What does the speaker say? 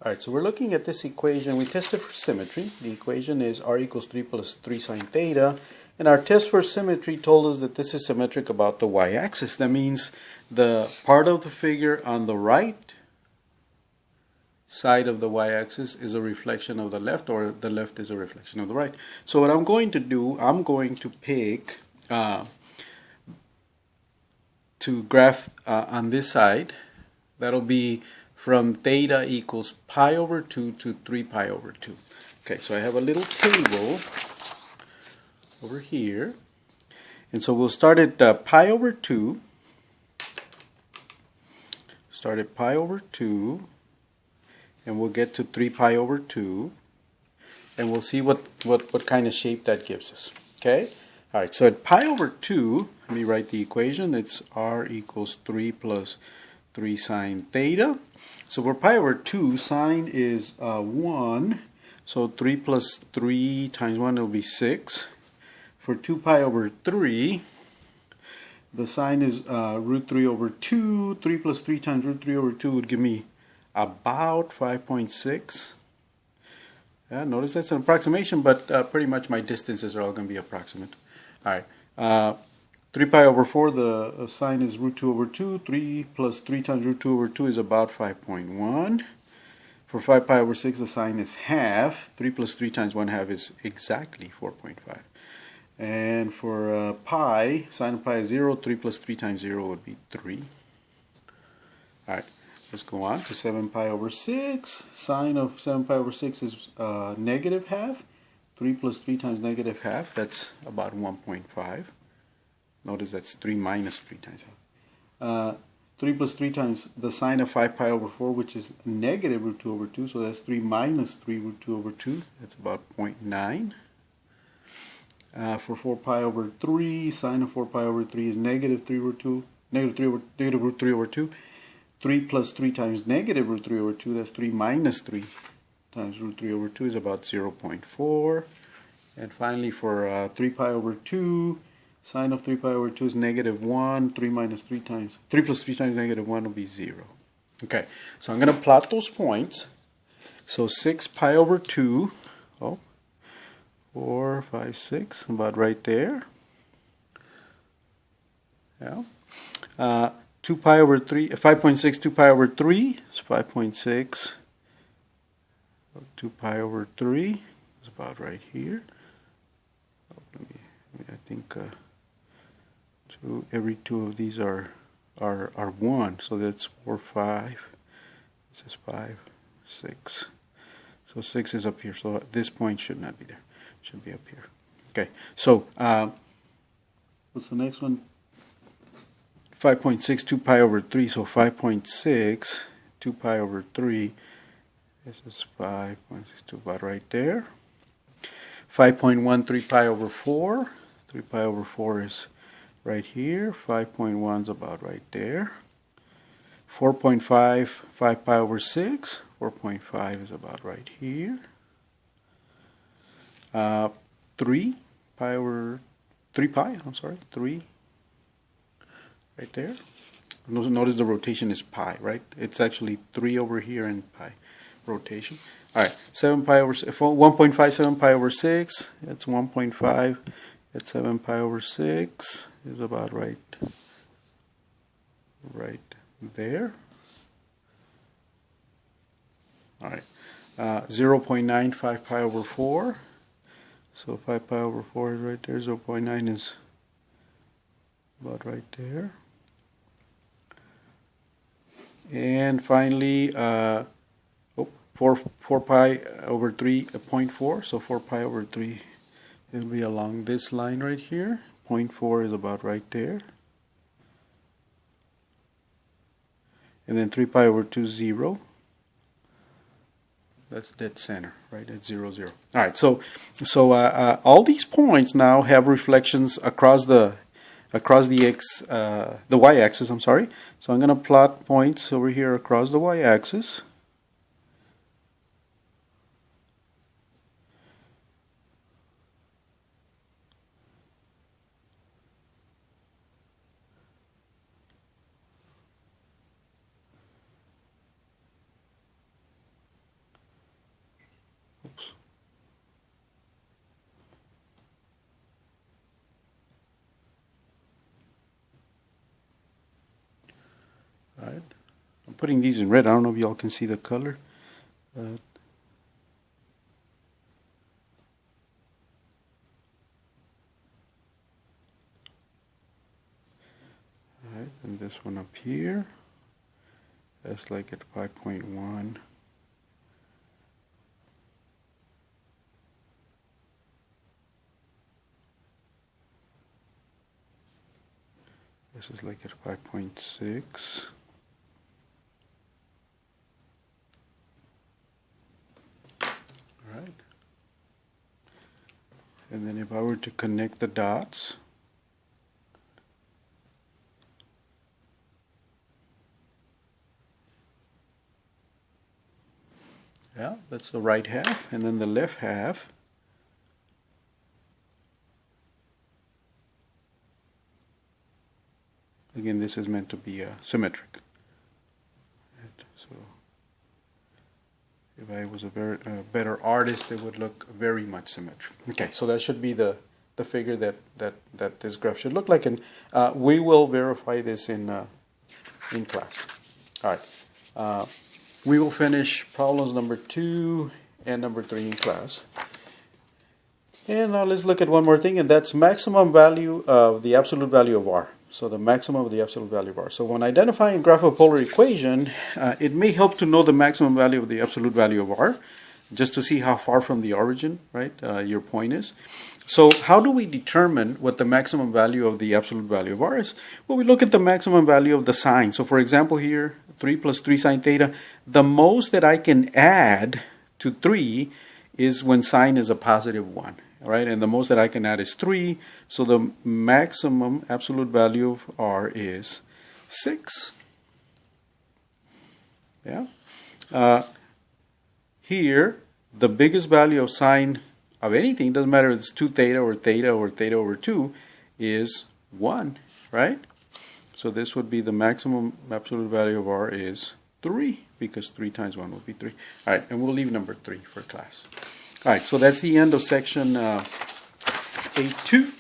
All right, so we're looking at this equation. We tested for symmetry. The equation is r equals 3 plus 3 sine theta. And our test for symmetry told us that this is symmetric about the y-axis. That means the part of the figure on the right side of the y-axis is a reflection of the left, or the left is a reflection of the right. So what I'm going to do, I'm going to pick to graph on this side. That'll be from theta equals pi over 2 to 3 pi over 2. Okay, so I have a little table over here. And so we'll start at pi over 2. Start at pi over 2. And we'll get to 3 pi over 2. And we'll see what kind of shape that gives us. Okay? All right, so at pi over 2, let me write the equation. It's r equals 3 plus 3 sine theta. So for pi over 2, sine is 1. So 3 plus 3 times 1 will be 6. For 2 pi over 3, the sine is root 3 over 2. 3 plus 3 times root 3 over 2 would give me about 5.6. Yeah, notice that's an approximation, but pretty much my distances are all going to be approximate. All right. 3 pi over 4, the sine is root 2 over 2. 3 plus 3 times root 2 over 2 is about 5.1. For 5 pi over 6, the sine is half. 3 plus 3 times 1 half is exactly 4.5. And for pi, sine of pi is 0. 3 plus 3 times 0 would be 3. All right, let's go on to 7 pi over 6. Sine of 7 pi over 6 is negative half. 3 plus 3 times negative half, that's about 1.5. Notice that's 3 minus 3 times half. 3 plus 3 times the sine of 5 pi over 4, which is negative root 2 over 2. So that's 3 minus 3 root 2 over 2. That's about 0.9. For 4 pi over 3, sine of 4 pi over 3 is negative 3 root 2. Negative root 3 over 2. 3 plus 3 times negative root 3 over 2. That's 3 minus 3 times root 3 over 2 is about 0.4. And finally for 3 pi over 2, sine of 3 pi over 2 is negative 1. 3 minus 3 times, 3 plus 3 times negative 1 will be 0. Okay, so I'm going to plot those points. So 6 pi over 2, 4, 5, 6, about right there. Yeah. 2 pi over 3, 5.6, 2 pi over 3 is 5.6. 2 pi over 3 is about right here. I think every two of these are 1, so that's 4, 5. This is 5, 6. So 6 is up here. So this point should not be there. It should be up here. Okay. So what's the next one? 5.6, 2 pi over 3. So 5.6, 2 pi over 3. This is 5.62, about right there. 5.1, 3 pi over 4. 3 pi over 4 is right here. 5.1 is about right there. 4.5, 5 pi over 6. 4.5 is about right here. 3 pi over 3 pi, I'm sorry, 3 right there. Notice the rotation is pi, right? It's actually 3 over here and pi rotation. All right, 7 pi over 1.5, 7 pi over 6. That's 1.5. That's 7 pi over 6 is about right there. All right, 0.95 pi over 4. So 5 pi over 4 is right there. 0.9 is about right there. And finally, 4 pi over 3, 0.4. So 4 pi over 3 will be along this line right here. 0.4 is about right there. And then 3 pi over 2 is 0. That's dead center, right? At 0, 0. All right. So all these points now have reflections across the y-axis. I'm sorry. So I'm going to plot points over here across the y-axis. putting these in red. I don't know if y'all can see the color. Alright, and this one up here, that's like at 5.1. This is like at 5.6. Alright. And then if I were to connect the dots, yeah, that's the right half, and then the left half. Again, this is meant to be symmetric. Right, so, if I was a better artist, it would look very much symmetric. Okay, so that should be the figure that this graph should look like, and we will verify this in class. All right, we will finish problems number 2 and number 3 in class. And now let's look at one more thing, and that's maximum value of the absolute value of R. So the maximum of the absolute value of R. So when identifying graph of polar equation, it may help to know the maximum value of the absolute value of R, just to see how far from the origin, right, your point is. So how do we determine what the maximum value of the absolute value of R is? Well, we look at the maximum value of the sine. So for example here, 3 plus 3 sine theta, the most that I can add to 3 is when sine is a positive 1. Right, and the most that I can add is 3, so the maximum absolute value of R is 6. Yeah. Here, the biggest value of sine of anything, doesn't matter if it's 2 theta or theta over 2, is 1, right? So this would be the maximum absolute value of R is 3, because 3 times 1 would be 3. All right, and we'll leave number 3 for class. All right, so that's the end of section 8.2.